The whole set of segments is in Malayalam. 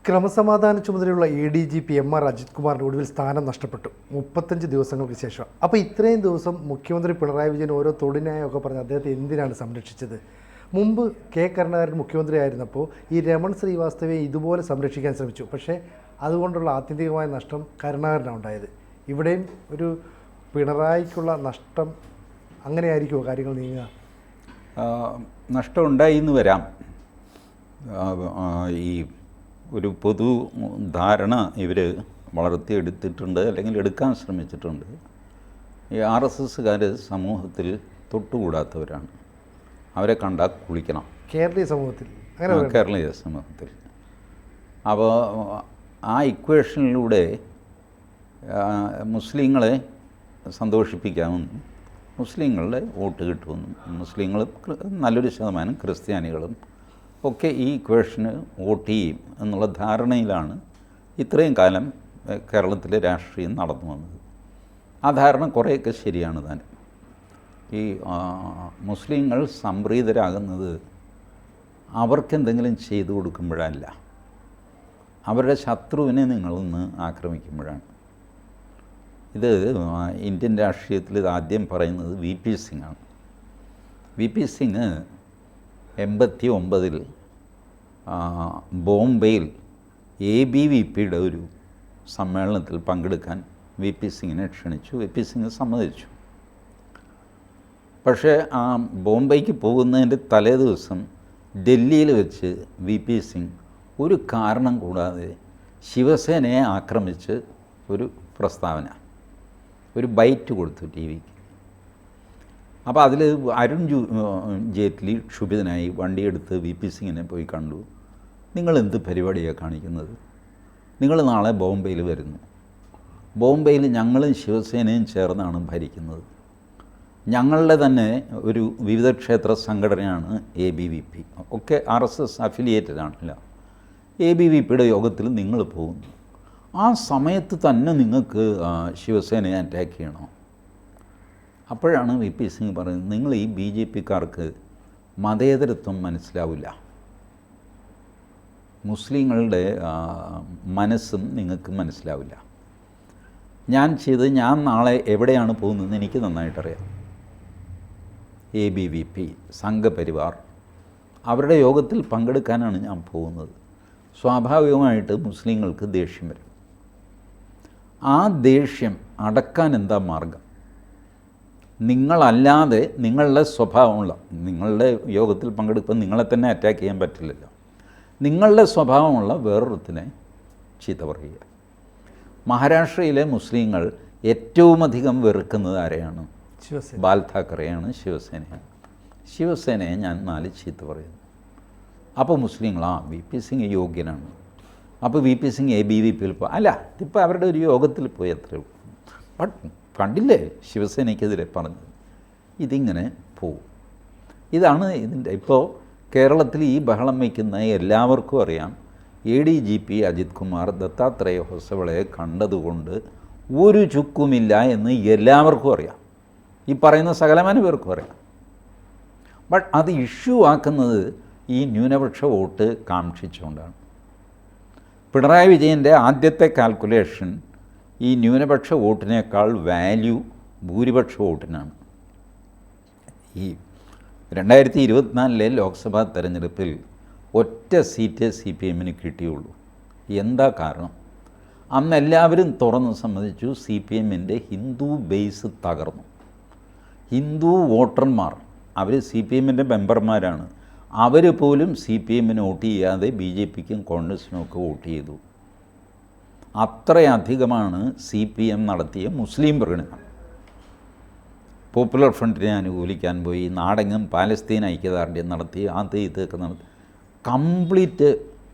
ക്രമസമാധാന ചുമതലയുള്ള ADGP MR അജിത് കുമാറിന് ഒടുവിൽ സ്ഥാനം നഷ്ടപ്പെട്ടു 35 ദിവസങ്ങൾക്ക് ശേഷം. അപ്പോൾ ഇത്രയും ദിവസം മുഖ്യമന്ത്രി പിണറായി വിജയൻ ഓരോ തൊഴിനായൊക്കെ പറഞ്ഞ് അദ്ദേഹത്തെ എന്തിനാണ് സംരക്ഷിച്ചത്? മുമ്പ് കെ കരുണാകരൻ മുഖ്യമന്ത്രി ആയിരുന്നപ്പോൾ ഈ രമൺ ശ്രീവാസ്തവയെ ഇതുപോലെ സംരക്ഷിക്കാൻ ശ്രമിച്ചു. പക്ഷേ അതുകൊണ്ടുള്ള ആത്യന്തികമായ നഷ്ടം കരുണാകരനാണ് ഉണ്ടായത്. ഇവിടെയും ഒരു പിണറായിക്കുള്ള നഷ്ടം അങ്ങനെയായിരിക്കുമോ കാര്യങ്ങൾ നീങ്ങുക? നഷ്ടം ഉണ്ടായി എന്ന് വരാം. ഈ ഒരു പൊതു ധാരണ ഇവർ വളർത്തിയെടുത്തിട്ടുണ്ട്, അല്ലെങ്കിൽ എടുക്കാൻ ശ്രമിച്ചിട്ടുണ്ട്. ഈ RSSകാർ സമൂഹത്തിൽ തൊട്ടുകൂടാത്തവരാണ്. അവരെ കണ്ടാൽ കുളിക്കണം. കേരളീയ സമൂഹത്തിൽ കേരളീയ സമൂഹത്തിൽ. അപ്പോൾ ആ ഇക്വേഷനിലൂടെ മുസ്ലിങ്ങളെ സന്തോഷിപ്പിക്കാമെന്നും മുസ്ലിങ്ങളുടെ വോട്ട് കിട്ടുമെന്നും മുസ്ലിങ്ങളും നല്ലൊരു ശതമാനം ക്രിസ്ത്യാനികളും ഒക്കെ ഈ ഇക്വേഷന് വോട്ട് ചെയ്യും എന്നുള്ള ധാരണയിലാണ് ഇത്രയും കാലം കേരളത്തിലെ രാഷ്ട്രീയം നടന്നു വന്നത്. ആ ധാരണ കുറേയൊക്കെ ശരിയാണ് താനും. ഈ മുസ്ലിങ്ങൾ സംപ്രീതരാകുന്നത് അവർക്കെന്തെങ്കിലും ചെയ്തു കൊടുക്കുമ്പോഴല്ല, അവരുടെ ശത്രുവിനെ നിങ്ങളൊന്ന് ആക്രമിക്കുമ്പോഴാണ്. ഇത് ഇന്ത്യൻ രാഷ്ട്രീയത്തിൽ ഇത് ആദ്യം പറയുന്നത് VP സിംഗാണ്. VP സിംഗ് 89 ബോംബെയിൽ ABVPയുടെ ഒരു സമ്മേളനത്തിൽ പങ്കെടുക്കാൻ VP സിംഗിനെ ക്ഷണിച്ചു. VP സിംഗ് സമ്മതിച്ചു. പക്ഷേ ആ ബോംബെക്ക് പോകുന്നതിൻ്റെ തലേ ദിവസം ഡൽഹിയിൽ വെച്ച് VP സിംഗ് ഒരു കാരണം കൂടാതെ ശിവസേനയെ ആക്രമിച്ച് ഒരു പ്രസ്താവന, ഒരു ബൈറ്റ് കൊടുത്തു TV-ക്ക്. അപ്പോൾ അതിൽ അരുൺ ജെയ്റ്റ്ലി ക്ഷുഭിതനായി വണ്ടിയെടുത്ത് VP സിംഗിനെ പോയി കണ്ടു. നിങ്ങൾ എന്ത് പരിപാടിയാണ് കാണിക്കുന്നത്? നിങ്ങൾ നാളെ ബോംബെയിൽ വരുന്നു. ബോംബെയിൽ ഞങ്ങളും ശിവസേനയും ചേർന്നാണ് ഭരിക്കുന്നത്. ഞങ്ങളുടെ തന്നെ ഒരു വിവിധ ക്ഷേത്ര സംഘടനയാണ് ABVP, ഒക്കെ RSS അഫിലിയേറ്റഡ് ആണല്ല. ABVPയുടെ യോഗത്തിൽ നിങ്ങൾ പോകുന്നു. ആ സമയത്ത് തന്നെ നിങ്ങൾക്ക് ശിവസേനയെ അറ്റാക്ക് ചെയ്യണോ? അപ്പോഴാണ് VP സിംഗ് പറയുന്നത്, നിങ്ങൾ ഈ BJPക്കാർക്ക് മതേതരത്വം മനസ്സിലാവില്ല, മുസ്ലിങ്ങളുടെ മനസ്സും നിങ്ങൾക്ക് മനസ്സിലാവില്ല. ഞാൻ നാളെ എവിടെയാണ് പോകുന്നതെന്ന് എനിക്ക് നന്നായിട്ടറിയാം. ABVP സംഘപരിവാർ അവരുടെ യോഗത്തിൽ പങ്കെടുക്കാനാണ് ഞാൻ പോകുന്നത്. സ്വാഭാവികമായിട്ട് മുസ്ലിങ്ങൾക്ക് ദേഷ്യം വരും. ആ ദേഷ്യം അടക്കാൻ എന്താ മാർഗം? നിങ്ങളല്ലാതെ നിങ്ങളുടെ സ്വഭാവമുള്ള, നിങ്ങളുടെ യോഗത്തിൽ പങ്കെടുക്കുമ്പോൾ നിങ്ങളെ തന്നെ അറ്റാക്ക് ചെയ്യാൻ പറ്റില്ലല്ലോ, നിങ്ങളുടെ സ്വഭാവമുള്ള വേറൊരുത്തിനെ ചീത്ത പറയുക. മഹാരാഷ്ട്രയിലെ മുസ്ലിങ്ങൾ ഏറ്റവും അധികം വെറുക്കുന്നത് ആരെയാണ്? ബാൽ താക്കറെയാണ്, ശിവസേനയാണ്. ശിവസേനയെ ഞാൻ 4 ചീത്ത പറയുന്നു. അപ്പോൾ മുസ്ലിങ്ങൾ VP സിംഗ് യോഗ്യനാണ്. അപ്പോൾ VP സിംഗ് ABVPയിൽ അല്ല, ഇപ്പോൾ അവരുടെ ഒരു യോഗത്തിൽ പോയി അത്രേ ഉള്ളൂ. ബട്ട് കണ്ടില്ലേ ശിവസേനയ്ക്കെതിരെ പറഞ്ഞത്? ഇതിങ്ങനെ പോവും. ഇതാണ് ഇതിൻ്റെ. ഇപ്പോൾ കേരളത്തിൽ ഈ ബഹളം വയ്ക്കുന്ന എല്ലാവർക്കും അറിയാം, ADGP അജിത് കുമാർ ദത്താത്രേയ ഹൊസബളയെ കണ്ടതുകൊണ്ട് ഒരു ചുക്കുമില്ല എന്ന് എല്ലാവർക്കും അറിയാം. ഈ പറയുന്ന സകലമാന പേർക്കും അറിയാം. ബട്ട് അത് ഇഷ്യൂ ആക്കുന്നത് ഈ ന്യൂനപക്ഷ വോട്ട് കാക്ഷിച്ചുകൊണ്ടാണ്. പിണറായി വിജയൻ്റെ ആദ്യത്തെ കാൽക്കുലേഷൻ ഈ ന്യൂനപക്ഷ വോട്ടിനേക്കാൾ വാല്യൂ ഭൂരിപക്ഷ വോട്ടിനാണ്. ഈ 2024 ലോക്സഭാ തെരഞ്ഞെടുപ്പിൽ ഒറ്റ സീറ്റ് CPMന് കിട്ടിയുള്ളൂ. എന്താ കാരണം? അന്ന് എല്ലാവരും തുറന്ന് സമ്മതിച്ചു, CPMൻ്റെ ഹിന്ദു ബേസ് തകർന്നു. ഹിന്ദു വോട്ടർമാർ, അവർ CPMൻ്റെ മെമ്പർമാരാണ്, അവർ പോലും CPMന് വോട്ട് ചെയ്യാതെ BJPക്കും കോൺഗ്രസിനും ഒക്കെ വോട്ട് ചെയ്തു. അത്രയധികമാണ് CPM നടത്തിയ മുസ്ലിം പ്രകടനം. പോപ്പുലർ ഫ്രണ്ടിനെ അനുകൂലിക്കാൻ പോയി, നാടെങ്ങും പാലസ്തീൻ ഐക്യദാർഢ്യം നടത്തി, ഇതൊക്കെ നടത്തി, കംപ്ലീറ്റ്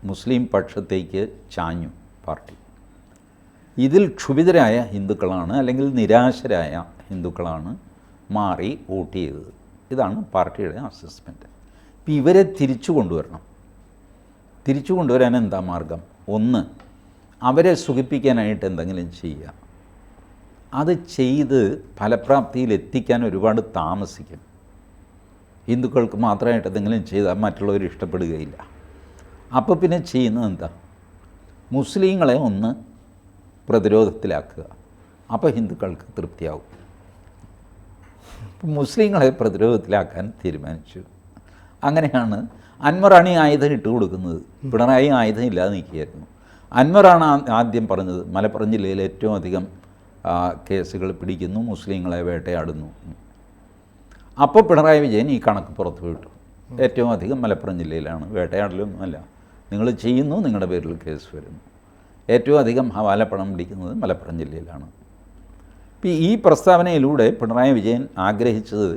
മുസ്ലിം പക്ഷത്തേക്ക് ചാഞ്ഞു പാർട്ടി. ഇതിൽ ക്ഷുഭിതരായ ഹിന്ദുക്കളാണ്, അല്ലെങ്കിൽ നിരാശരായ ഹിന്ദുക്കളാണ് മാറി വോട്ട് ചെയ്തത്. ഇതാണ് പാർട്ടിയുടെ അസസ്മെൻറ്റ്. ഇപ്പം ഇവരെ തിരിച്ചു കൊണ്ടുവരണം. തിരിച്ചു കൊണ്ടുവരാൻ എന്താ മാർഗം? ഒന്ന്, അവരെ സുഖിപ്പിക്കാനായിട്ട് എന്തെങ്കിലും ചെയ്യുക. അത് ചെയ്ത് ഫലപ്രാപ്തിയിൽ എത്തിക്കാൻ ഒരുപാട് താമസിക്കും. ഹിന്ദുക്കൾക്ക് മാത്രമായിട്ട് എന്തെങ്കിലും ചെയ്താൽ മറ്റുള്ളവർ ഇഷ്ടപ്പെടുകയില്ല. അപ്പോൾ പിന്നെ ചെയ്യുന്നത് എന്താ? മുസ്ലിങ്ങളെ ഒന്ന് പ്രതിരോധത്തിലാക്കുക, അപ്പോൾ ഹിന്ദുക്കൾക്ക് തൃപ്തിയാവും. മുസ്ലിങ്ങളെ പ്രതിരോധത്തിലാക്കാൻ തീരുമാനിച്ചു. അങ്ങനെയാണ് അൻവറാണ് ഈ ആയുധം ഇട്ട് കൊടുക്കുന്നത്. പിണറായി ആയുധം ഇല്ലാതെ നിൽക്കുകയായിരുന്നു. അൻവറാണ് ആദ്യം പറഞ്ഞത് മലപ്പുറം ജില്ലയിൽ ഏറ്റവും അധികം കേസുകൾ പിടിക്കുന്നു, മുസ്ലിങ്ങളെ വേട്ടയാടുന്നു. അപ്പോൾ പിണറായി വിജയൻ ഈ കണക്ക് പുറത്തു വിട്ടു. ഏറ്റവും അധികം മലപ്പുറം ജില്ലയിലാണ്, വേട്ടയാടലൊന്നുമല്ല, നിങ്ങൾ ചെയ്യുന്നു, നിങ്ങളുടെ പേരിൽ കേസ് വരുന്നു. ഏറ്റവും അധികം ഹവാലപ്പണം പിടിക്കുന്നത് മലപ്പുറം ജില്ലയിലാണ്. ഈ പ്രസ്താവനയിലൂടെ പിണറായി വിജയൻ ആഗ്രഹിച്ചത്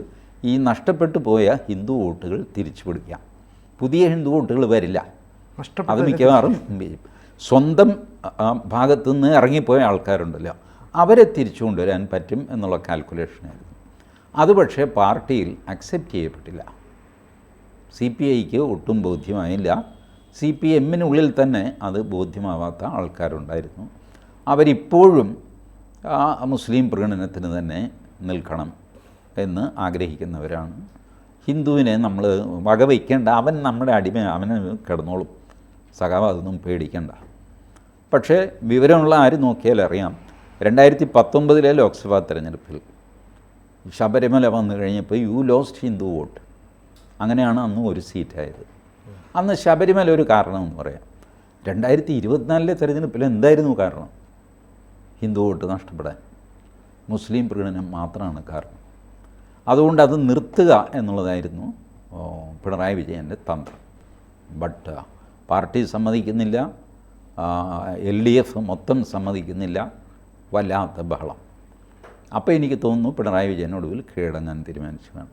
ഈ നഷ്ടപ്പെട്ടു പോയ ഹിന്ദു വോട്ടുകൾ തിരിച്ചു പിടിക്കാം. പുതിയ ഹിന്ദു വോട്ടുകൾ വരില്ല. അത് മിക്കവാറും സ്വന്തം ഭാഗത്തു നിന്ന് ഇറങ്ങിപ്പോയ ആൾക്കാരുണ്ടല്ലോ, അവരെ തിരിച്ചു കൊണ്ടുവരാൻ പറ്റും എന്നുള്ള കാൽക്കുലേഷനായിരുന്നു. അത് പക്ഷേ പാർട്ടിയിൽ അക്സെപ്റ്റ് ചെയ്യപ്പെട്ടില്ല. CPIക്ക് ഒട്ടും ബോധ്യമായില്ല. CPMനുള്ളിൽ തന്നെ അത് ബോധ്യമാവാത്ത ആൾക്കാരുണ്ടായിരുന്നു. അവരിപ്പോഴും മുസ്ലിം പ്രീണനത്തിന് തന്നെ നിൽക്കണം എന്ന് ആഗ്രഹിക്കുന്നവരാണ്. ഹിന്ദുവിനെ നമ്മൾ വകവയ്ക്കേണ്ട, അവൻ നമ്മുടെ അടിമ, അവന് കിടന്നോളും, സഖാവ് അതൊന്നും പേടിക്കണ്ട. പക്ഷേ വിവരമുള്ള ആര് നോക്കിയാൽ അറിയാം, 2019 ലോക്സഭാ തെരഞ്ഞെടുപ്പിൽ ശബരിമല വന്നു കഴിഞ്ഞപ്പോൾ യു ലോസ്റ്റ് ഹിന്ദു വോട്ട്. അങ്ങനെയാണ് അന്ന് ഒരു സീറ്റായത്. അന്ന് ശബരിമല ഒരു കാരണമെന്ന് പറയാം. 2024 തെരഞ്ഞെടുപ്പിൽ എന്തായിരുന്നു കാരണം? ഹിന്ദു വോട്ട് നഷ്ടപ്പെടാൻ മുസ്ലിം പ്രീണനം മാത്രമാണ് കാരണം. അതുകൊണ്ട് അത് നിർത്തുക എന്നുള്ളതായിരുന്നു പിണറായി വിജയൻ്റെ തന്ത്രം. ബട്ട് പാർട്ടി സമ്മതിക്കുന്നില്ല, LDF മൊത്തം സമ്മതിക്കുന്നില്ല, വല്ലാത്ത ബഹളം. അപ്പോൾ എനിക്ക് തോന്നുന്നു പിണറായി വിജയനൊടുവിൽ കീഴടങ്ങാൻ തീരുമാനിച്ചതാണ്.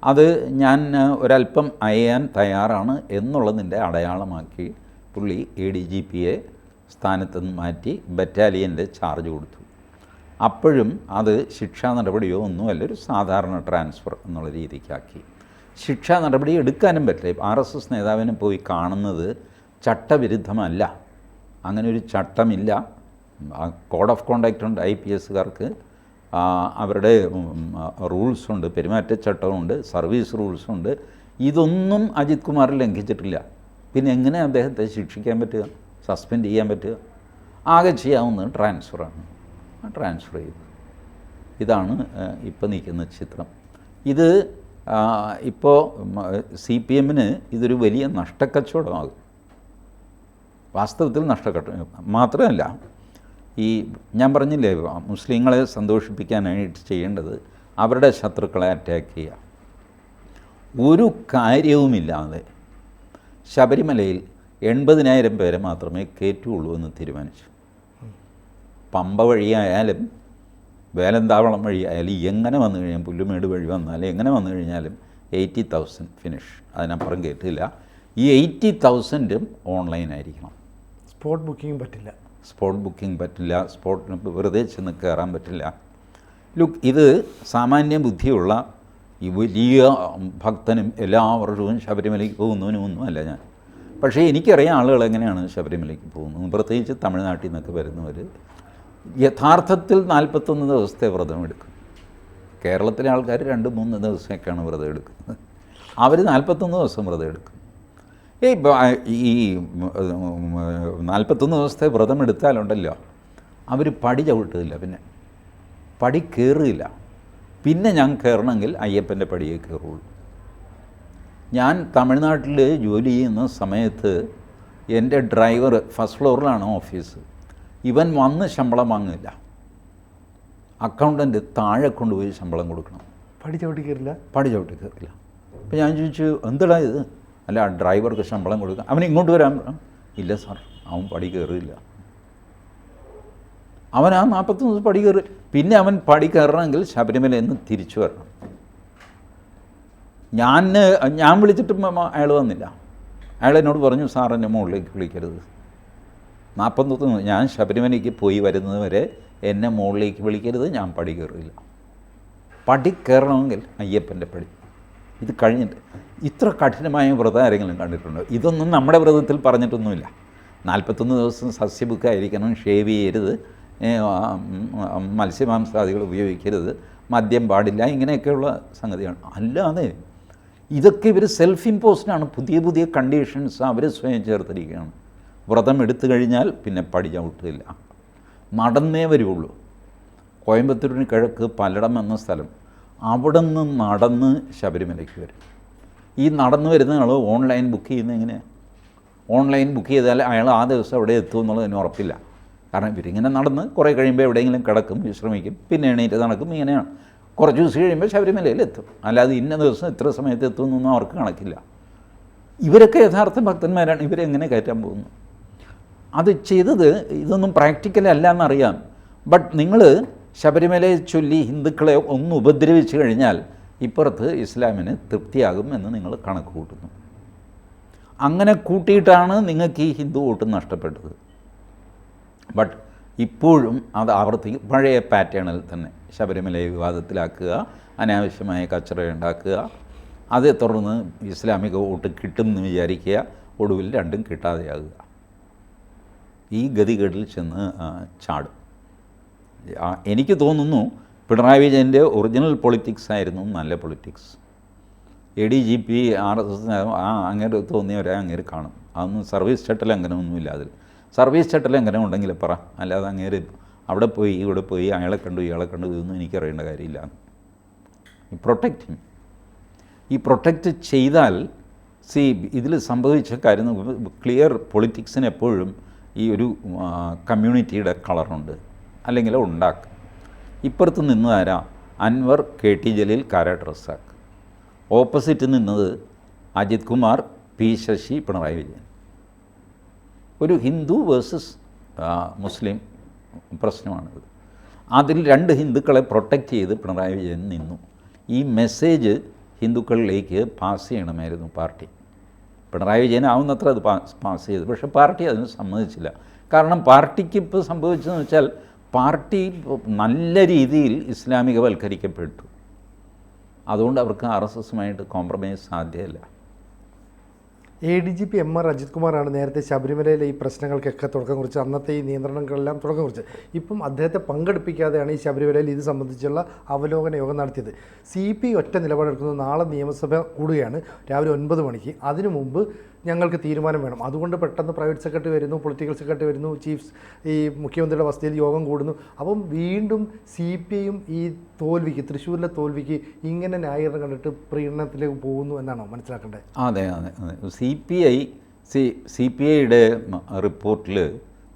അത് ഞാൻ ഒരല്പം അയയാൻ തയ്യാറാണ് എന്നുള്ളതിൻ്റെ അടയാളമാക്കി പുള്ളി ADGPയെ സ്ഥാനത്ത് നിന്ന് മാറ്റി ബറ്റാലിയൻ്റെ ചാർജ് കൊടുത്തു. അപ്പോഴും അത് ശിക്ഷാ നടപടിയോ ഒന്നുമല്ല, ഒരു സാധാരണ ട്രാൻസ്ഫർ എന്നുള്ള രീതിക്കാക്കി. ശിക്ഷാ നടപടി എടുക്കാനും പറ്റില്ല. RSS നേതാവിനെ പോയി കാണുന്നത് ചട്ടവിരുദ്ധമല്ല, അങ്ങനെ ഒരു ചട്ടമില്ല. കോഡ് ഓഫ് കോണ്ടക്റ്റ് ഉണ്ട് IPSകാർക്ക്, അവരുടെ റൂൾസുണ്ട്, പെരുമാറ്റച്ചട്ടമുണ്ട്, സർവീസ് റൂൾസുണ്ട്. ഇതൊന്നും അജിത് കുമാർ ലംഘിച്ചിട്ടില്ല. പിന്നെ എങ്ങനെ അദ്ദേഹത്തെ ശിക്ഷിക്കാൻ പറ്റുക, സസ്പെൻഡ് ചെയ്യാൻ പറ്റുക? ആകെ ചെയ്യാവുന്നത് ട്രാൻസ്ഫറാണ്. ട്രാൻസ്ഫർ ചെയ്തു. ഇതാണ് ഇപ്പോൾ നിൽക്കുന്ന ചിത്രം. ഇത് ഇപ്പോൾ CPMന് ഇതൊരു വലിയ നഷ്ടക്കച്ചവടമാകും. വാസ്തവത്തിൽ നഷ്ടക്കച്ചവടം മാത്രമല്ല, ഈ ഞാൻ പറഞ്ഞില്ലേ, മുസ്ലിങ്ങളെ സന്തോഷിപ്പിക്കാനായിട്ട് ചെയ്യേണ്ടത് അവരുടെ ശത്രുക്കളെ അറ്റാക്ക് ചെയ്യുക. ഒരു കാര്യവുമില്ലാതെ ശബരിമലയിൽ 80,000 പേരെ മാത്രമേ കയറ്റുള്ളൂ എന്ന് തീരുമാനിച്ചു. പമ്പ വഴിയായാലും വേലന്താവളം വഴിയായാലും എങ്ങനെ വന്നു കഴിഞ്ഞാൽ, പുല്ലുമേട് വഴി വന്നാലും എങ്ങനെ വന്നു കഴിഞ്ഞാലും 80,000 ഫിനിഷ്, അതിനപ്പുറം കയറ്റില്ല. ഈ 80,000ഉം ഓൺലൈനായിരിക്കണം. സ്പോട്ട് ബുക്കിംഗ് പറ്റില്ല. സ്പോട്ട് ബുക്കിംഗ് പറ്റില്ല, സ്പോട്ടിന് വെറുതെ ചെന്ന് കയറാൻ പറ്റില്ല. ലുക്ക്, ഇത് സാമാന്യ ബുദ്ധിയുള്ള ഈ വലിയ ഭക്തനും എല്ലാ വർഷവും ശബരിമലയ്ക്ക് പോകുന്നവനും ഒന്നുമല്ല ഞാൻ. പക്ഷേ എനിക്കറിയാം ആളുകൾ എങ്ങനെയാണ് ശബരിമലയ്ക്ക് പോകുന്നത്. പ്രത്യേകിച്ച് തമിഴ്നാട്ടിൽ നിന്നൊക്കെ വരുന്നവർ യഥാർത്ഥത്തിൽ 41 ദിവസത്തെ വ്രതം എടുക്കും. കേരളത്തിലെ ആൾക്കാർ 2-3 ദിവസമൊക്കെയാണ് വ്രതം എടുക്കുന്നത്. അവർ 41 ദിവസം വ്രതം എടുക്കും. ഈ 41 ദിവസത്തെ വ്രതം എടുത്താലുണ്ടല്ലോ, അവർ പടി ചവിട്ടില്ല, പിന്നെ പടി കയറില്ല. പിന്നെ ഞാൻ കയറണമെങ്കിൽ അയ്യപ്പൻ്റെ പടിയേ കയറുള്ളൂ. ഞാൻ തമിഴ്നാട്ടിൽ ജോലി ചെയ്യുന്ന സമയത്ത് എൻ്റെ ഡ്രൈവർ ഫസ്റ്റ് ഫ്ലോറിലാണ് ഓഫീസ്. ഇവൻ വന്ന് ശമ്പളം വാങ്ങില്ല, അക്കൗണ്ടൻ്റ് താഴെ കൊണ്ടുപോയി ശമ്പളം കൊടുക്കണം. പടി ചവിട്ടി കയറില്ല. പടി ചവിട്ടി കയറില്ല. അപ്പോൾ ഞാൻ ചോദിച്ചു, എന്താ ഇത്? അല്ല, ഡ്രൈവർക്ക് ശമ്പളം കൊടുക്കുക. അവൻ ഇങ്ങോട്ട് വരാൻ ഇല്ല സാർ, അവൻ പടി കയറില്ല. അവൻ ആ 41 ദിവസം പടി കയറി. പിന്നെ അവൻ പടി കയറണമെങ്കിൽ ശബരിമലയിൽ നിന്ന് തിരിച്ചു വരണം. ഞാൻ വിളിച്ചിട്ടും അയാൾ വന്നില്ല. അയാൾ എന്നോട് പറഞ്ഞു, സാർ എന്നെ മുകളിലേക്ക് വിളിക്കരുത്. 41 ഞാൻ ശബരിമലയ്ക്ക് പോയി വരുന്നത് വരെ എന്നെ മുകളിലേക്ക് വിളിക്കരുത്, ഞാൻ പടി കയറില്ല. പടി കയറണമെങ്കിൽ അയ്യപ്പൻ്റെ പടി. ഇത് കഴിഞ്ഞിട്ട് ഇത്ര കഠിനമായ വ്രതം ആരെങ്കിലും കണ്ടിട്ടുണ്ടോ? ഇതൊന്നും നമ്മുടെ വ്രതത്തിൽ പറഞ്ഞിട്ടൊന്നുമില്ല. 41 ദിവസം സസ്യബുക്കായിരിക്കണം, ഷേവ് ചെയ്യരുത്, മത്സ്യമാംസാദികൾ ഉപയോഗിക്കരുത്, മദ്യം പാടില്ല, ഇങ്ങനെയൊക്കെയുള്ള സംഗതിയാണ്. അല്ലാതെ ഇതൊക്കെ ഇവർ സെൽഫ് ഇമ്പോസ്ഡാണ്. പുതിയ പുതിയ കണ്ടീഷൻസ് അവർ സ്വയം ചേർത്തിരിക്കുകയാണ്. വ്രതം എടുത്തു കഴിഞ്ഞാൽ പിന്നെ പടി ചവിട്ടില്ല, നടന്നേ വരുള്ളൂ. കോയമ്പത്തൂരിന് കിഴക്ക് പല്ലടം എന്ന സ്ഥലം, അവിടെ നിന്ന് നടന്ന് ശബരിമലയ്ക്ക് വരും. ഈ നടന്നു വരുന്ന ആൾ ഓൺലൈൻ ബുക്ക് ചെയ്യുന്നത് എങ്ങനെയാണ്? ഓൺലൈൻ ബുക്ക് ചെയ്താൽ അയാൾ ആ ദിവസം എവിടെ എത്തും എന്നുള്ളതിന് ഉറപ്പില്ല. കാരണം ഇവരിങ്ങനെ നടന്ന് കുറേ കഴിയുമ്പോൾ എവിടെയെങ്കിലും കിടക്കും, വിശ്രമിക്കും, പിന്നെ എണീറ്റ് നടക്കും. ഇങ്ങനെയാണ് കുറച്ച് ദിവസം കഴിയുമ്പോൾ ശബരിമലയിൽ എത്തും. അല്ലാതെ ഇന്ന ദിവസം ഇത്ര സമയത്ത് എത്തുമെന്നൊന്നും അവർക്ക് കണക്കില്ല. ഇവരൊക്കെ യഥാർത്ഥ ഭക്തന്മാരാണ്. ഇവരെങ്ങനെ കയറ്റാൻ പോകുന്നു? അത് ചെയ്തത് ഇതൊന്നും പ്രാക്ടിക്കലല്ല എന്നറിയാം. ബട്ട് നിങ്ങൾ ശബരിമലയെ ചൊല്ലി ഹിന്ദുക്കളെ ഒന്ന് ഉപദ്രവിച്ചു കഴിഞ്ഞാൽ ഇപ്പുറത്ത് ഇസ്ലാമിന് തൃപ്തിയാകും എന്ന് നിങ്ങൾ കണക്ക് കൂട്ടുന്നു. അങ്ങനെ കൂട്ടിയിട്ടാണ് നിങ്ങൾക്ക് ഈ ഹിന്ദു വോട്ട് നഷ്ടപ്പെട്ടത്. ബട്ട് ഇപ്പോഴും അത് ആവർത്തിക്കും. പഴയ പാറ്റേണിൽ തന്നെ ശബരിമലയെ വിവാദത്തിലാക്കുക, അനാവശ്യമായ കച്ചറ ഉണ്ടാക്കുക, അതേ തുടർന്ന് ഇസ്ലാമിക വോട്ട് കിട്ടുമെന്ന് വിചാരിക്കുക, ഒടുവിൽ രണ്ടും കിട്ടാതെയാകുക. ഈ ഗതികേടിൽ ചെന്ന് ചാടും. എനിക്ക് തോന്നുന്നു പിണറായി വിജയൻ്റെ ഒറിജിനൽ പൊളിറ്റിക്സ് ആയിരുന്നു നല്ല പൊളിറ്റിക്സ്. ADGP RSS അങ്ങനെ തോന്നിയവരെ അങ്ങേര് കാണും. അതൊന്നും സർവീസ് ചട്ടലംഘനമൊന്നുമില്ല. അതിൽ സർവീസ് ചട്ടലംഘനം ഉണ്ടെങ്കിൽ പറ, അല്ലാതെ അങ്ങേര് അവിടെ പോയി ഇവിടെ പോയി അയാളെ കണ്ടു ഇയാളെ കണ്ടു ഇതൊന്നും എനിക്കറിയേണ്ട കാര്യമില്ല. ഈ പ്രൊട്ടക്റ്റ് ചെയ്താൽ ഇതിൽ സംഭവിച്ച കാര്യം ക്ലിയർ. പൊളിറ്റിക്സിന് എപ്പോഴും ഈ ഒരു കമ്മ്യൂണിറ്റിയുടെ കളറുണ്ട്, അല്ലെങ്കിൽ ഉണ്ടാക്കും. ഇപ്പുറത്ത് നിന്നതാരാ? അൻവർ, KT ജലീൽ, കാരാട്ട് റസാഖ്. ഓപ്പോസിറ്റ് നിന്നത് അജിത് കുമാർ, P ശശി, പിണറായി വിജയൻ. ഒരു ഹിന്ദു വേഴ്സസ് മുസ്ലിം പ്രശ്നമാണിത്. അതിൽ രണ്ട് ഹിന്ദുക്കളെ പ്രൊട്ടക്റ്റ് ചെയ്ത് പിണറായി വിജയൻ നിന്നു. ഈ മെസ്സേജ് ഹിന്ദുക്കളിലേക്ക് പാസ് ചെയ്യണമായിരുന്നു പാർട്ടി. പിണറായി വിജയൻ ആവുന്നത്ര അത് പാസ് ചെയ്തു. പക്ഷേ പാർട്ടി അതിന് സമ്മതിച്ചില്ല. കാരണം പാർട്ടിക്ക് ഇപ്പോൾ സംഭവിച്ചതെന്ന് വെച്ചാൽ പാർട്ടി നല്ല രീതിയിൽ ഇസ്ലാമികവൽക്കരിക്കപ്പെട്ടു. അതുകൊണ്ട് അവർക്ക് RSSുമായിട്ട് കോംപ്രമൈസ് സാധ്യമല്ല. ADGP MR അജിത് കുമാറാണ് നേരത്തെ ശബരിമലയിലെ ഈ പ്രശ്നങ്ങൾക്കൊക്കെ തുടക്കം കുറിച്ച്, അന്നത്തെ ഈ നിയന്ത്രണങ്ങളെല്ലാം തുടക്കം കുറിച്ച്. ഇപ്പം അദ്ദേഹത്തെ പങ്കെടുപ്പിക്കാതെയാണ് ഈ ശബരിമലയിൽ ഇത് സംബന്ധിച്ചുള്ള അവലോകന യോഗം നടത്തിയത്. CPI ഒറ്റ നിലപാടെടുക്കുന്നത് നാളെ നിയമസഭ കൂടുകയാണ് രാവിലെ 9 മണിക്ക്. അതിനു മുമ്പ് ഞങ്ങൾക്ക് തീരുമാനം വേണം. അതുകൊണ്ട് പെട്ടെന്ന് പ്രൈവറ്റ് സെക്രട്ടറി വരുന്നു, പൊളിറ്റിക്കൽ സെക്രട്ടറി വരുന്നു, ഈ മുഖ്യമന്ത്രിയുടെ വസതിയിൽ യോഗം കൂടുന്നു. അപ്പം വീണ്ടും CPIയും ഈ തോൽവിക്ക്, തൃശ്ശൂരിലെ തോൽവിക്ക് ഇങ്ങനെ ന്യായീകരണം കണ്ടിട്ട് പ്രീണനത്തിലേക്ക് പോകുന്നു എന്നാണോ മനസ്സിലാക്കേണ്ടത്? അതെ. CPIയുടെ റിപ്പോർട്ടിൽ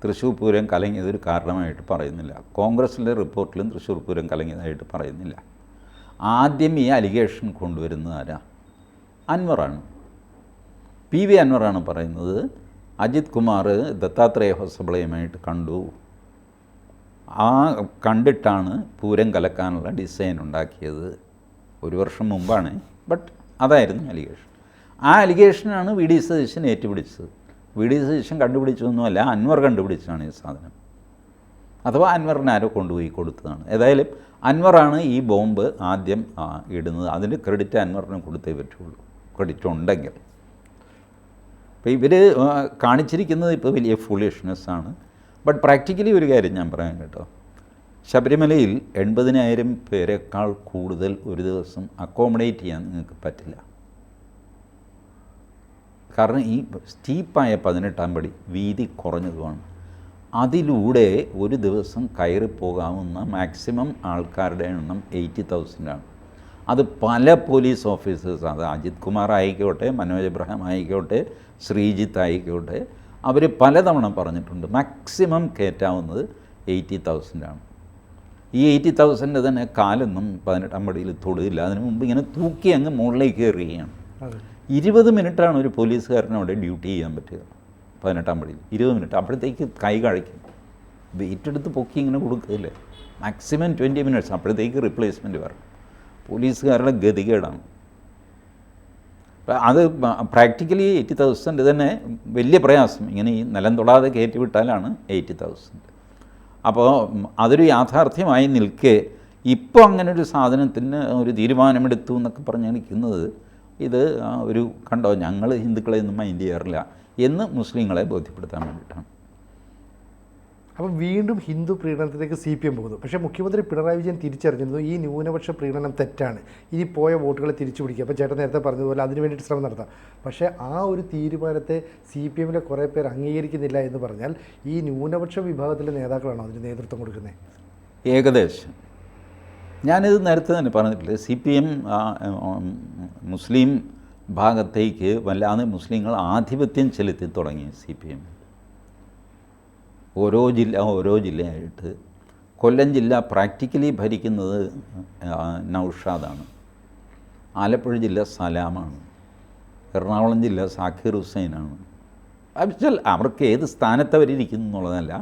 തൃശ്ശൂർ പൂരം കലങ്ങിയതൊരു കാരണമായിട്ട് പറയുന്നില്ല. കോൺഗ്രസിൻ്റെ റിപ്പോർട്ടിലും തൃശ്ശൂർ പൂരം കലങ്ങിയതായിട്ട് പറയുന്നില്ല. ആദ്യം ഈ അലിഗേഷൻ കൊണ്ടുവരുന്നത് ആരാ? അൻവറാണ്. PV അൻവറാണ് പറയുന്നത് അജിത് കുമാർ ദത്താത്രേയ ഹൊസബളയുമായിട്ട് കണ്ടു, ആ കണ്ടിട്ടാണ് പൂരം കലക്കാനുള്ള ഡിസൈൻ ഉണ്ടാക്കിയത്. 1 വർഷം മുമ്പാണ്. ബട്ട് അതായിരുന്നു അലിഗേഷൻ. ആ അലിഗേഷനാണ് VD സതീശൻ ഏറ്റുപിടിച്ചത്. VD സതീശൻ കണ്ടുപിടിച്ചതൊന്നുമല്ല, അൻവർ കണ്ടുപിടിച്ചതാണ് ഈ സാധനം. അഥവാ അൻവറിനെ ആരോ കൊണ്ടുപോയി കൊടുത്തതാണ്. ഏതായാലും അൻവറാണ് ഈ ബോംബ് ആദ്യം ഇടുന്നത്. അതിൻ്റെ ക്രെഡിറ്റ് അൻവറിന് കൊടുത്തേ പറ്റുള്ളൂ, ക്രെഡിറ്റ് ഉണ്ടെങ്കിൽ. അപ്പോൾ ഇവർ കാണിച്ചിരിക്കുന്നത് ഇപ്പോൾ വലിയ ഫൂളിഷ്നെസ്സാണ്. ബട്ട് പ്രാക്ടിക്കലി ഒരു കാര്യം ഞാൻ പറയാം കേട്ടോ. ശബരിമലയിൽ 80,000 പേരെക്കാൾ കൂടുതൽ ഒരു ദിവസം അക്കോമഡേറ്റ് ചെയ്യാൻ നിങ്ങൾക്ക് പറ്റില്ല. കാരണം ഈ സ്റ്റീപ്പായ 18-ാം പടി വീതി കുറഞ്ഞതുമാണ്. അതിലൂടെ ഒരു ദിവസം കയറിപ്പോകാവുന്ന മാക്സിമം ആൾക്കാരുടെ എണ്ണം 80,000-ആണ്. അത് പല പോലീസ് ഓഫീസേഴ്സ്, അത് അജിത് കുമാർ ആയിക്കോട്ടെ, മനോജ് എബ്രഹാം ആയിക്കോട്ടെ, ശ്രീജിത്ത് ആയിക്കോട്ടെ, അവർ പലതവണ പറഞ്ഞിട്ടുണ്ട് മാക്സിമം കയറ്റാവുന്നത് 80,000-ആണ്. ഈ 80,000 തന്നെ കാലൊന്നും 18-ാം പടിയിൽ തൊടുകയില്ല. അതിന് മുമ്പ് ഇങ്ങനെ തൂക്കി അങ്ങ് മുകളിലേക്ക് കയറുകയാണ്. 20 മിനിറ്റാണ് ഒരു പോലീസുകാരന് അവിടെ ഡ്യൂട്ടി ചെയ്യാൻ പറ്റുക 18-ാം പടിയിൽ. 20 മിനിറ്റ്. അപ്പോഴത്തേക്ക് കൈ കഴിക്കും. വെയിറ്റ് എടുത്ത് പൊക്കി ഇങ്ങനെ കൊടുക്കില്ലേ. Maximum 20 minutes. അപ്പോഴത്തേക്ക് റിപ്ലേസ്മെൻറ്റ് വരണം. പോലീസുകാരുടെ ഗതികേടാണ്. അത് പ്രാക്ടിക്കലി 80,000 തന്നെ വലിയ പ്രയാസം. ഇങ്ങനെ ഈ നിലം തൊടാതെ കയറ്റി വിട്ടാലാണ് 80,000. അപ്പോൾ അതൊരു യാഥാർത്ഥ്യമായി നിൽക്കെ ഇപ്പോൾ അങ്ങനൊരു സാധനത്തിന് ഒരു തീരുമാനമെടുത്തു എന്നൊക്കെ പറഞ്ഞ് നിൽക്കുന്നത് ഇത് ഒരു കണ്ടോ ഞങ്ങൾ ഹിന്ദുക്കളെ ഒന്നും മൈൻഡ് ചെയ്യാറില്ല എന്ന് മുസ്ലിങ്ങളെ ബോധ്യപ്പെടുത്താൻ വേണ്ടിയിട്ടാണ്. അപ്പം വീണ്ടും ഹിന്ദു പ്രീണനത്തിലേക്ക് CPM പോകുന്നു. പക്ഷേ മുഖ്യമന്ത്രി പിണറായി വിജയൻ തിരിച്ചറിഞ്ഞിരുന്നു ഈ ന്യൂനപക്ഷ പ്രീണനം തെറ്റാണ്, ഇനി പോയ വോട്ടുകളെ തിരിച്ചു പിടിക്കുക. അപ്പോൾ ചേട്ടൻ നേരത്തെ പറഞ്ഞതുപോലെ അതിന് വേണ്ടിയിട്ട് ശ്രമം നടത്താം. പക്ഷേ ആ ഒരു തീരുമാനത്തെ CPM കുറേ പേർ അംഗീകരിക്കുന്നില്ല എന്ന് പറഞ്ഞാൽ ഈ ന്യൂനപക്ഷ വിഭാഗത്തിലെ നേതാക്കളാണോ അതിന് നേതൃത്വം കൊടുക്കുന്നത്? ഏകദേശം. ഞാനിത് നേരത്തെ തന്നെ പറഞ്ഞിട്ടില്ലേ, CPM മുസ്ലിം ഭാഗത്തേക്ക് വല്ലാതെ മുസ്ലിങ്ങൾ ആധിപത്യം ചെലുത്തി തുടങ്ങി. CPM ഓരോ ജില്ലയായിട്ട് കൊല്ലം ജില്ല പ്രാക്ടിക്കലി ഭരിക്കുന്നത് നൗഷാദാണ്, ആലപ്പുഴ ജില്ല സലാമാണ്, എറണാകുളം ജില്ല സാഖിർ ഹുസൈനാണ്. വെച്ചാൽ അവർക്ക് ഏത് സ്ഥാനത്ത് അവരിയ്ക്കുന്നു എന്നുള്ളതല്ല,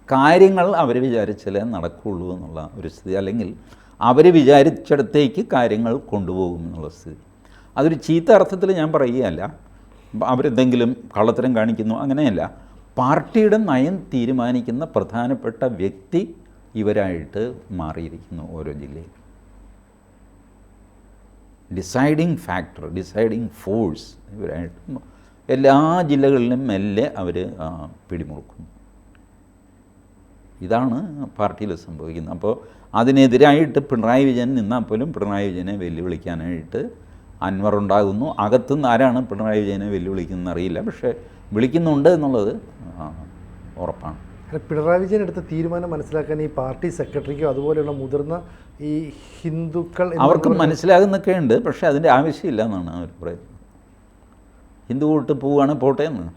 കാര്യങ്ങൾ അവർ വിചാരിച്ചാലേ നടക്കുകയുള്ളൂ എന്നുള്ള ഒരു സ്ഥിതി, അല്ലെങ്കിൽ അവർ വിചാരിച്ചിടത്തേക്ക് കാര്യങ്ങൾ കൊണ്ടുപോകും എന്നുള്ള സ്ഥിതി. അതൊരു ചീത്ത അർത്ഥത്തിൽ ഞാൻ പറയുകയല്ല, അവരെന്തെങ്കിലും കള്ളത്തരം കാണിക്കുന്നു അങ്ങനെയല്ല. പാർട്ടിയുടെ നയം തീരുമാനിക്കുന്ന പ്രധാനപ്പെട്ട വ്യക്തി ഇവരായിട്ട് മാറിയിരിക്കുന്നു ഓരോ ജില്ലയിൽ. ഡിസൈഡിങ് ഫാക്ടർ, ഡിസൈഡിങ് ഫോഴ്സ് ഇവരായിട്ട് എല്ലാ ജില്ലകളിലും മെല്ലെ അവർ പിടിമുറുക്കുന്നു. ഇതാണ് പാർട്ടിയിൽ സംഭവിക്കുന്നത്. അപ്പോൾ അതിനെതിരായിട്ട് പിണറായി വിജയൻ നിന്നാൽ പോലും പിണറായി വിജയനെ വെല്ലുവിളിക്കാനായിട്ട് അൻവർ ഉണ്ടാകുന്നു. അകത്തുനിന്ന് ആരാണ് പിണറായി വിജയനെ വെല്ലുവിളിക്കുന്നതെന്ന് അറിയില്ല, പക്ഷേ വിളിക്കുന്നുണ്ട് എന്നുള്ളത് ഉറപ്പാണ്. പിണറായി വിജയൻ എടുത്ത തീരുമാനം മനസ്സിലാക്കാൻ ഈ പാർട്ടി സെക്രട്ടറിക്കോ അതുപോലെയുള്ള മുതിർന്ന ഈ ഹിന്ദുക്കൾ അവർക്ക് മനസ്സിലാകുന്നൊക്കെ ഉണ്ട്, പക്ഷേ അതിൻ്റെ ആവശ്യമില്ല എന്നാണ് അവർ പറയുന്നത്. ഹിന്ദു വോട്ട് പോവുകയാണെങ്കിൽ പോട്ടെ എന്ന്,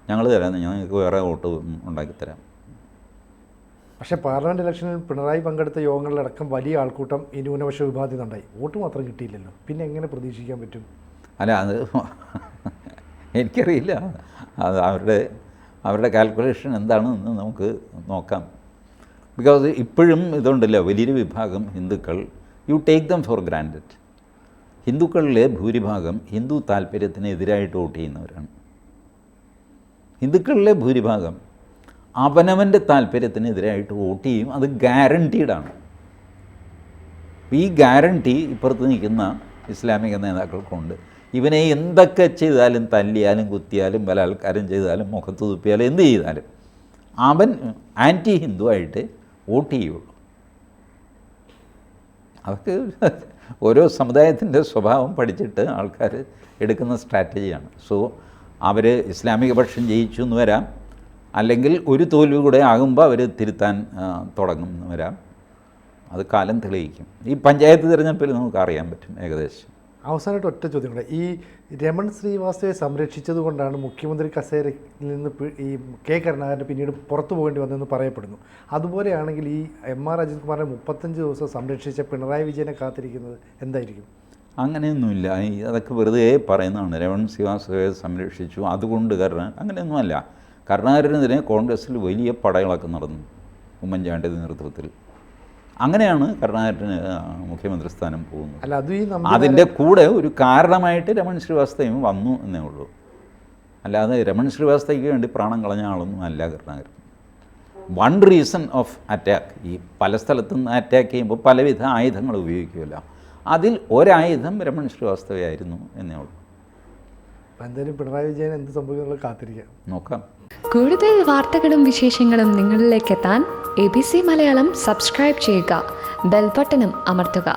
ഞങ്ങൾ തരാം, ഞങ്ങൾക്ക് വേറെ വോട്ട് ഉണ്ടാക്കിത്തരാം. പക്ഷേ പാർലമെൻറ്റ് ഇലക്ഷനിൽ പിണറായി പങ്കെടുത്ത യോഗങ്ങളിലടക്കം വലിയ ആൾക്കൂട്ടം ഈ ന്യൂനപക്ഷ വിഭാഗത്തിൽ നിന്നുണ്ടായി, വോട്ട് മാത്രം കിട്ടിയില്ലല്ലോ, പിന്നെ എങ്ങനെ പ്രതീക്ഷിക്കാൻ പറ്റും? അല്ല, അത് എനിക്കറിയില്ല, അത് അവരുടെ കാൽക്കുലേഷൻ എന്താണെന്ന് നമുക്ക് നോക്കാം. ബിക്കോസ് ഇപ്പോഴും ഇതുണ്ടല്ലോ, വലിയൊരു വിഭാഗം ഹിന്ദുക്കൾ, you take them for granted. ഹിന്ദുക്കളിലെ ഭൂരിഭാഗം ഹിന്ദു താല്പര്യത്തിന് എതിരായിട്ട് വോട്ട് ചെയ്യുന്നവരാണ്. ഹിന്ദുക്കളിലെ ഭൂരിഭാഗം അവനവൻ്റെ താല്പര്യത്തിന് എതിരായിട്ട് വോട്ട് ചെയ്യും, അത് ഗ്യാരണ്ടീഡാണ്. ഈ ഗ്യാരണ്ടി ഇപ്പുറത്ത് നിൽക്കുന്ന ഇസ്ലാമിക നേതാക്കൾക്കുണ്ട്. ഇവനെ എന്തൊക്കെ ചെയ്താലും, തല്ലിയാലും കുത്തിയാലും ബലാത്കാരം ചെയ്താലും മുഖത്ത് തുപ്പിയാലും എന്ത് ചെയ്താലും അവൻ ആൻറ്റി ഹിന്ദു ആയിട്ട് വോട്ട് ചെയ്യുള്ളൂ. അതൊക്കെ ഓരോ സമുദായത്തിൻ്റെ സ്വഭാവം പഠിച്ചിട്ട് ആൾക്കാർ എടുക്കുന്ന സ്ട്രാറ്റജിയാണ്. സോ അവർ ഇസ്ലാമിക പക്ഷം ജയിച്ചു എന്ന് വരാം, അല്ലെങ്കിൽ ഒരു തോൽവി കൂടെ ആകുമ്പോൾ അവർ തിരുത്താൻ തുടങ്ങും എന്ന് വരാം. അത് കാലം തെളിയിക്കും. ഈ പഞ്ചായത്ത് തിരഞ്ഞെടുപ്പിൽ നമുക്ക് അറിയാൻ പറ്റും ഏകദേശം. അവസാനമായിട്ട് ഒറ്റ ചോദ്യം കൂടെ, ഈ രമൺ ശ്രീവാസ്തവയെ സംരക്ഷിച്ചത് കൊണ്ടാണ് മുഖ്യമന്ത്രി കസേരയിൽ നിന്ന് ഈ കെ കരുണാകരന് പിന്നീട് പുറത്തു പോകേണ്ടി വന്നതെന്ന് പറയപ്പെടുന്നു. അതുപോലെയാണെങ്കിൽ ഈ MR അജിത് കുമാറിനെ 35 ദിവസം സംരക്ഷിച്ച പിണറായി വിജയനെ കാത്തിരിക്കുന്നത് എന്തായിരിക്കും? അങ്ങനെയൊന്നുമില്ല, അതൊക്കെ വെറുതെ പറയുന്നതാണ്. രമൺ ശ്രീവാസ്തവയെ സംരക്ഷിച്ചു അതുകൊണ്ട് അങ്ങനെയൊന്നുമല്ല. കരുണാകരനെതിരെ കോൺഗ്രസ്സിൽ വലിയ പടകളൊക്കെ നടന്നു ഉമ്മൻചാണ്ടിയുടെ നേതൃത്വത്തിൽ. അങ്ങനെയാണ് കരുണാകരന് മുഖ്യമന്ത്രി സ്ഥാനം പോകുന്നത്. അല്ല, അത് അതിൻ്റെ കൂടെ ഒരു കാരണമായിട്ട് രമൺ ശ്രീവാസ്തവയും വന്നു എന്നേ ഉള്ളൂ. അല്ലാതെ രമൺ ശ്രീവാസ്തവയ്ക്ക് വേണ്ടി പ്രാണം കളഞ്ഞ ആളൊന്നും അല്ല Karunakaran. One reason of attack, ഈ പല സ്ഥലത്തുനിന്ന് അറ്റാക്ക് ചെയ്യുമ്പോൾ പലവിധ ആയുധങ്ങൾ ഉപയോഗിക്കുമല്ലോ, അതിൽ ഒരായുധം രമൺ ശ്രീവാസ്തവയായിരുന്നു എന്നേ ഉള്ളൂ. എന്തായാലും പിണറായി വിജയൻ എന്ത് സംഭവിക്കുന്നുള്ള കാത്തിരിക്കാം, നോക്കാം. കൂടുതൽ വാർത്തകളും വിശേഷങ്ങളും നിങ്ങളിലേക്ക് എത്താൻ ABC മലയാളം സബ്സ്ക്രൈബ് ചെയ്യുക, ബെൽ ബട്ടണും അമർത്തുക.